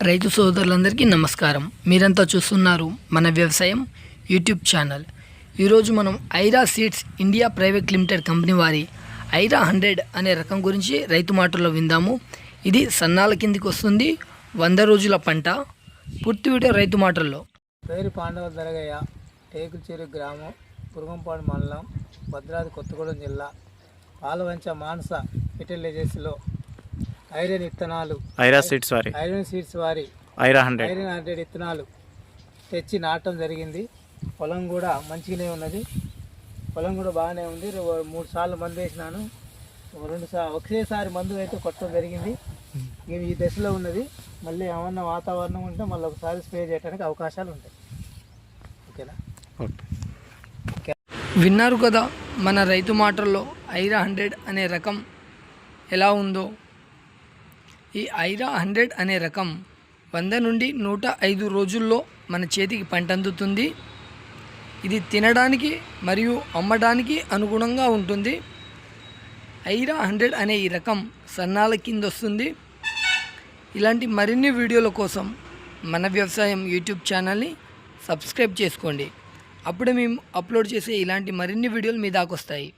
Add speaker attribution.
Speaker 1: రైతు సోదరులందరికీ నమస్కారం. మీరంతా చూస్తున్నారు మన వ్యవసాయం యూట్యూబ్ ఛానల్. ఈరోజు మనం Aira seeds India private limited company వారి ఐరా 100 అనే రకం గురించి రైతు మాటల్లో విందాము. ఇది సన్నాల కిందికి వస్తుంది, 100 రోజుల పంట. పూర్తి వీడియో రైతు మాటల్లో.
Speaker 2: పేరు పాండవ దరగయ్య, టేకులచెరు గ్రామం, పురుగంపాడు మండలం, భద్రాద్రి కొత్తగూడెం జిల్లా, పాలవంచ మానస ఫెర్టిలైజర్స్లో ఐరన్ విత్తనాలు, ఐరన్ సీడ్స్ వారి ఐరన్ 100 విత్తనాలు తెచ్చి నాటడం జరిగింది. పొలం కూడా మంచిగానే ఉన్నది, పొలం కూడా బాగానే ఉంది. 3 సార్లు మందు వేసినాను, 2 సార్లు ఒకేసారి మందు అయితే కొట్టడం జరిగింది. ఇవి ఈ దశలో ఉన్నది. మళ్ళీ ఏమన్నా వాతావరణం ఉంటే మళ్ళీ ఒకసారి స్ప్రే చేయడానికి అవకాశాలు ఉంటాయి. ఓకేనా?
Speaker 1: విన్నారు కదా మన రైతు మాటల్లో ఐరా 100 అనే రకం ఎలా ఉందో. ఈ ఐరా 100 అనే రకం 100 నుండి 105 రోజుల్లో మన చేతికి పంట అందుతుంది. ఇది తినడానికి మరియు అమ్మడానికి అనుగుణంగా ఉంటుంది. ఐరా 100 అనే ఈ రకం సన్నాల కింద వస్తుంది. ఇలాంటి మరిన్ని వీడియోల కోసం మన వ్యవసాయం యూట్యూబ్ ఛానల్ని సబ్స్క్రైబ్ చేసుకోండి. అప్పుడే మేము అప్లోడ్ చేసే ఇలాంటి మరిన్ని వీడియోలు మీ దాకా వస్తాయి.